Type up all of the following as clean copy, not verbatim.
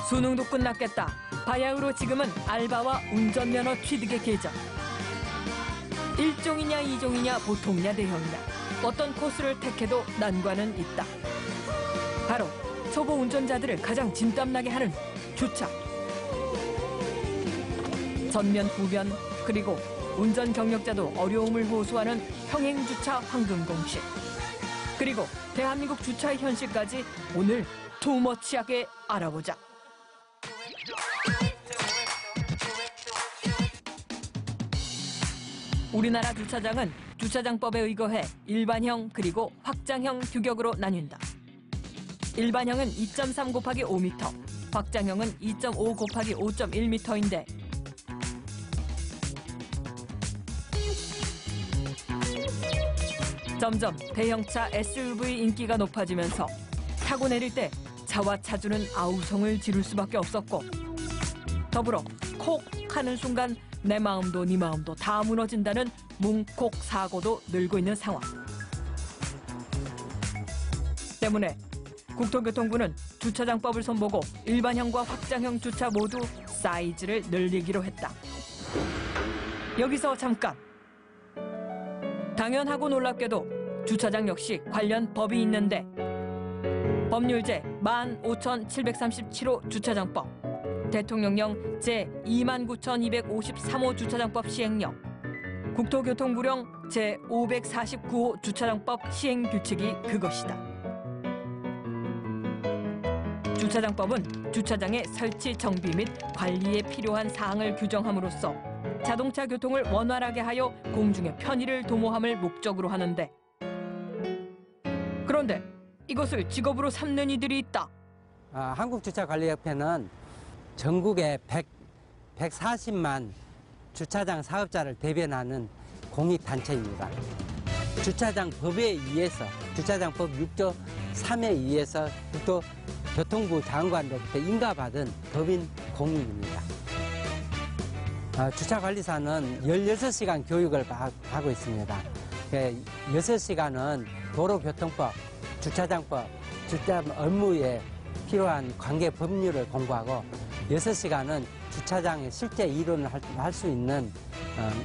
수능도 끝났겠다. 바야흐로 지금은 알바와 운전면허 취득의 계절. 1종이냐 2종이냐 보통이냐 대형이냐 어떤 코스를 택해도 난관은 있다. 바로 초보 운전자들을 가장 진땀나게 하는 주차. 전면 후면 그리고 운전 경력자도 어려움을 호소하는 평행주차 황금공식. 그리고 대한민국 주차의 현실까지 오늘 투머치하게 알아보자. 우리나라 주차장은 주차장법에 의거해 일반형 그리고 확장형 규격으로 나뉜다. 일반형은 2.3 곱하기 5m, 확장형은 2.5 곱하기 5.1m인데 점점 대형차 SUV 인기가 높아지면서 타고 내릴 때 차와 차주는 아우성을 지를 수밖에 없었고 더불어 콕 하는 순간 내 마음도 네 마음도 다 무너진다는 뭉콕 사고도 늘고 있는 상황. 때문에 국토교통부는 주차장법을 손보고 일반형과 확장형 주차 모두 사이즈를 늘리기로 했다. 여기서 잠깐. 당연하고 놀랍게도 주차장 역시 관련 법이 있는데 법률제 15,737호 주차장법, 대통령령 제29,253호 주차장법 시행령, 국토교통부령 제549호 주차장법 시행규칙이 그것이다. 주차장법은 주차장의 설치, 정비 및 관리에 필요한 사항을 규정함으로써 자동차 교통을 원활하게 하여 공중의 편의를 도모함을 목적으로 하는데 그런데 이것을 직업으로 삼는 이들이 있다. 한국주차관리협회는 전국에 140만 주차장 사업자를 대변하는 공익단체입니다. 주차장법에 의해서 주차장법 6조 3에 의해서 국토교통부 장관으로부터 인가받은 법인 공익입니다. 주차관리사는 16시간 교육을 하고 있습니다. 6시간은 도로교통법, 주차장법, 주차 업무에 필요한 관계 법률을 공부하고 6시간은 주차장의 실제 이론을 할 수 있는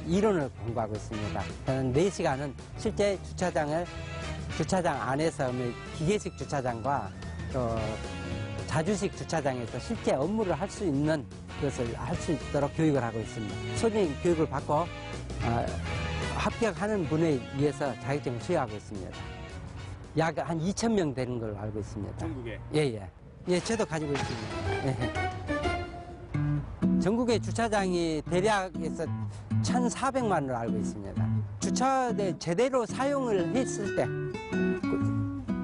이론을 공부하고 있습니다. 4시간은 실제 주차장 안에서 기계식 주차장과 또 자주식 주차장에서 실제 업무를 할 수 있는 것을 할 수 있도록 교육을 하고 있습니다. 소진 교육을 받고 합격하는 분에 의해서 자격증을 수여하고 있습니다. 약 한 2,000명 되는 걸로 알고 있습니다. 전국에? 예, 저도 가지고 있습니다. 예. 전국의 주차장이 대략에서 1,400만으로 알고 있습니다. 주차를 제대로 사용을 했을 때,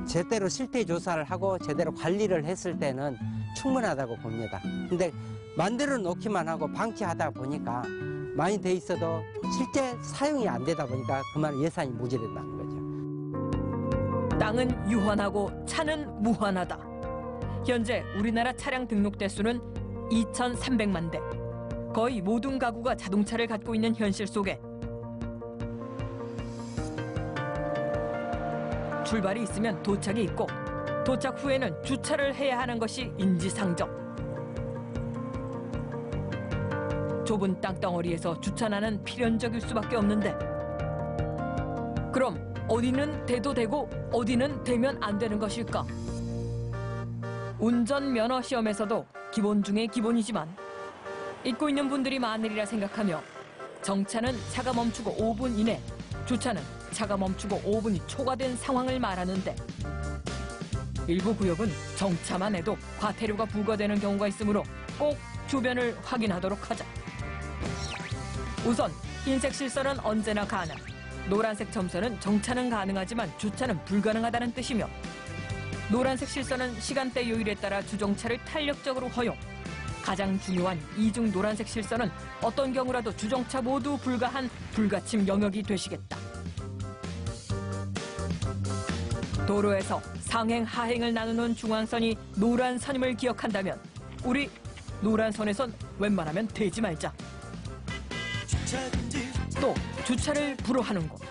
제대로 실태 조사를 하고 제대로 관리를 했을 때는 충분하다고 봅니다. 근데 만들어 놓기만 하고 방치하다 보니까 많이 돼 있어도 실제 사용이 안 되다 보니까 그만 예산이 모자란다는 거죠. 땅은 유한하고 차는 무한하다. 현재 우리나라 차량 등록 대수는 2,300만 대. 거의 모든 가구가 자동차를 갖고 있는 현실 속에 출발이 있으면 도착이 있고 도착 후에는 주차를 해야 하는 것이 인지상정. 좁은 땅덩어리에서 주차나는 필연적일 수밖에 없는데 그럼 어디는 돼도 되고 어디는 되면 안 되는 것일까? 운전면허 시험에서도 기본 중에 기본이지만 잊고 있는 분들이 많으리라 생각하며 정차는 차가 멈추고 5분 이내, 주차는 차가 멈추고 5분이 초과된 상황을 말하는데 일부 구역은 정차만 해도 과태료가 부과되는 경우가 있으므로 꼭 주변을 확인하도록 하자. 우선 흰색 실선은 언제나 가능, 노란색 점선은 정차는 가능하지만 주차는 불가능하다는 뜻이며 노란색 실선은 시간대 요일에 따라 주정차를 탄력적으로 허용, 가장 중요한 이중 노란색 실선은 어떤 경우라도 주정차 모두 불가한 불가침 영역이 되시겠다. 도로에서 상행, 하행을 나누는 중앙선이 노란선임을 기억한다면 우리 노란선에선 웬만하면 대지 말자. 또 주차를 불허하는 곳,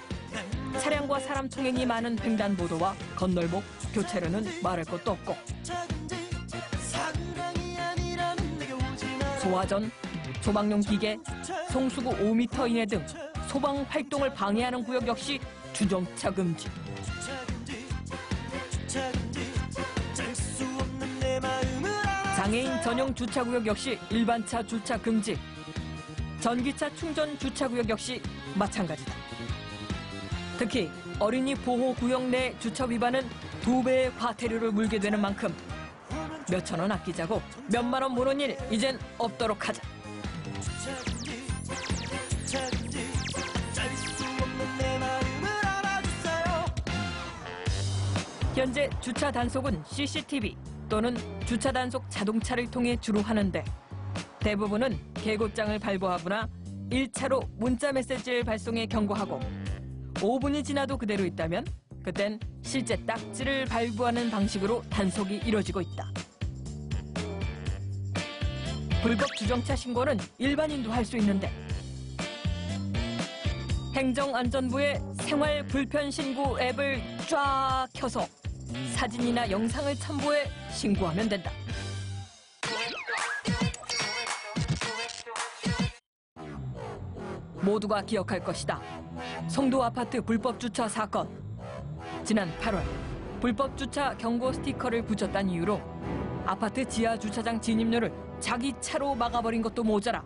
차량과 사람 통행이 많은 횡단보도와 건널목, 교차로는 말할 것도 없고 소화전, 소방용 기계, 송수구 5m 이내 등 소방 활동을 방해하는 구역 역시 주정차 금지. 장애인 전용 주차구역 역시 일반차 주차 금지. 전기차 충전 주차구역 역시 마찬가지다. 특히 어린이 보호구역 내 주차 위반은 2배의 과태료를 물게 되는 만큼 몇천 원 아끼자고 몇만 원 모는 일 이젠 없도록 하자. 현재 주차 단속은 CCTV 또는 주차 단속 자동차를 통해 주로 하는데 대부분은 계급장을 발부하거나 1차로 문자 메시지를 발송해 경고하고 5분이 지나도 그대로 있다면 그땐 실제 딱지를 발부하는 방식으로 단속이 이뤄지고 있다. 불법 주정차 신고는 일반인도 할 수 있는데 행정안전부의 생활불편신고 앱을 쫙 켜서 사진이나 영상을 첨부해 신고하면 된다. 모두가 기억할 것이다. 송도 아파트 불법 주차 사건. 지난 8월 불법 주차 경고 스티커를 붙였다는 이유로 아파트 지하 주차장 진입로를 자기 차로 막아버린 것도 모자라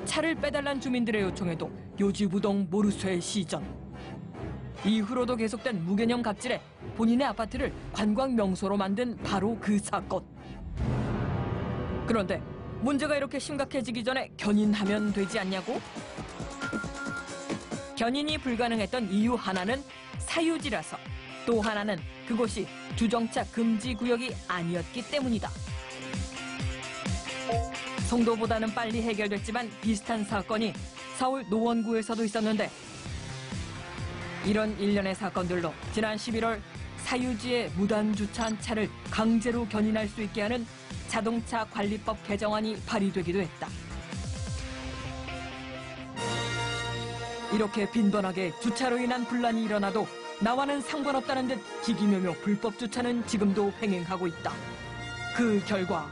차를 빼달란 주민들의 요청에도 요지부동 모르쇠 시전. 이후로도 계속된 무개념 갑질에 본인의 아파트를 관광 명소로 만든 바로 그 사건. 그런데 문제가 이렇게 심각해지기 전에 견인하면 되지 않냐고? 견인이 불가능했던 이유 하나는 사유지라서, 또 하나는 그곳이 주정차 금지 구역이 아니었기 때문이다. 송도보다는 빨리 해결됐지만 비슷한 사건이 서울 노원구에서도 있었는데 이런 일련의 사건들로 지난 11월 사유지에 무단 주차한 차를 강제로 견인할 수 있게 하는 자동차 관리법 개정안이 발의되기도 했다. 이렇게 빈번하게 주차로 인한 분란이 일어나도 나와는 상관없다는 듯 기기묘묘 불법 주차는 지금도 횡행하고 있다. 그 결과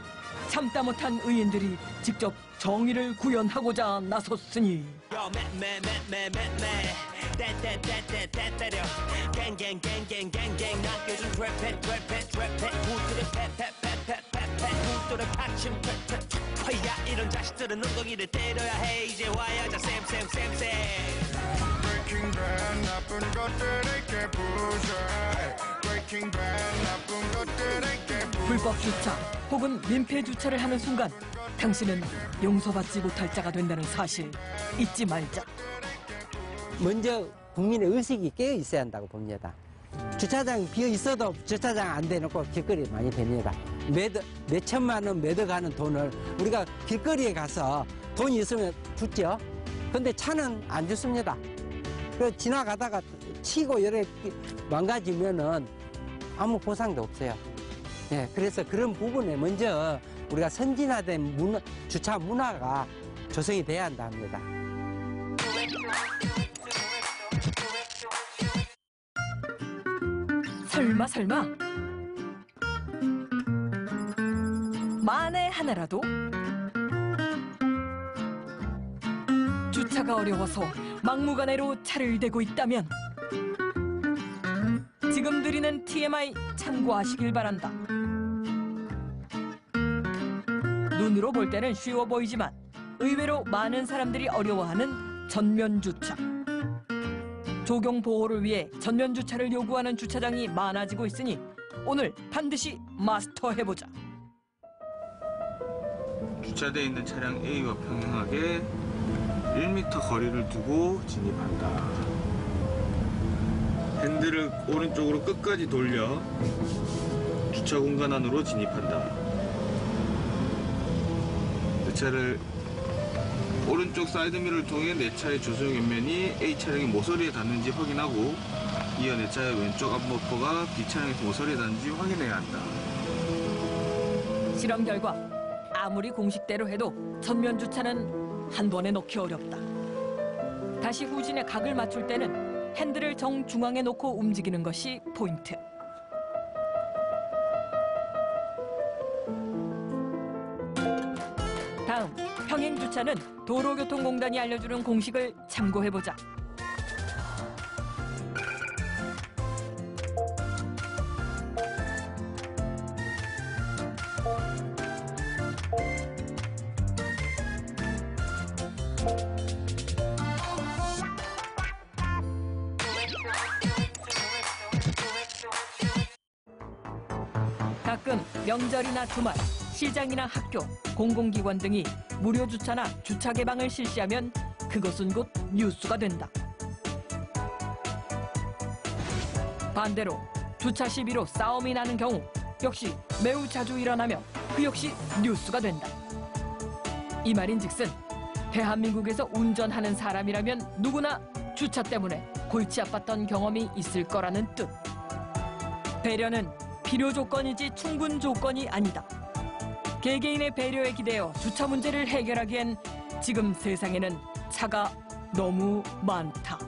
참다 못한 의인들이 직접 정의를 구현하고자 나섰으니 이런 자식들은 엉덩이를 때려야 해. 이제 와야자 쌤쌤쌤쌤. Breaking Bad 나쁜 것들에게 부셔. Breaking Bad 나쁜 것들에게 부셔. 불법 주차 혹은 민폐 주차를 하는 순간 당신은 용서받지 못할 자가 된다는 사실 잊지 말자. 먼저 국민의 의식이 깨어 있어야 한다고 봅니다. 주차장 비어 있어도 주차장 안 대놓고 길거리에 많이 댑니다. 몇 천만 원 매덕하는 돈을 우리가 길거리에 가서 돈이 있으면 줬죠. 근데 차는 안 줬습니다. 그 지나가다가 치고 이렇게 망가지면은 아무 보상도 없어요. 예, 그래서 그런 부분에 먼저 우리가 선진화된 주차 문화가 조성이 돼야 한다 합니다. 설마 만에 하나라도 주차가 어려워서 막무가내로 차를 대고 있다면 지금 드리는 TMI 참고하시길 바란다. 눈으로 볼 때는 쉬워 보이지만 의외로 많은 사람들이 어려워하는 전면 주차. 조경 보호를 위해 전면 주차를 요구하는 주차장이 많아지고 있으니 오늘 반드시 마스터해보자. 주차되어 있는 차량 A와 평행하게 1m 거리를 두고 진입한다. 핸들을 오른쪽으로 끝까지 돌려 주차 공간 안으로 진입한다. 내 차를 오른쪽 사이드미러를 통해 내 차의 조수용 옆면이 A 차량의 모서리에 닿는지 확인하고 이어 내 차의 왼쪽 앞버퍼가 B 차량의 모서리에 닿는지 확인해야 한다. 실험 결과 아무리 공식대로 해도 전면 주차는 한 번에 넣기 어렵다. 다시 후진의 각을 맞출 때는 핸들을 정중앙에 놓고 움직이는 것이 포인트. 다음 평행주차는 도로교통공단이 알려주는 공식을 참고해보자. 가끔 명절이나 주말, 시장이나 학교, 공공기관 등이 무료 주차나 주차 개방을 실시하면 그것은 곧 뉴스가 된다. 반대로 주차 시비로 싸움이 나는 경우 역시 매우 자주 일어나며 그 역시 뉴스가 된다. 이 말인즉슨 대한민국에서 운전하는 사람이라면 누구나 주차 때문에 골치 아팠던 경험이 있을 거라는 뜻. 배려는 필요 조건이지 충분 조건이 아니다. 개개인의 배려에 기대어 주차 문제를 해결하기엔 지금 세상에는 차가 너무 많다.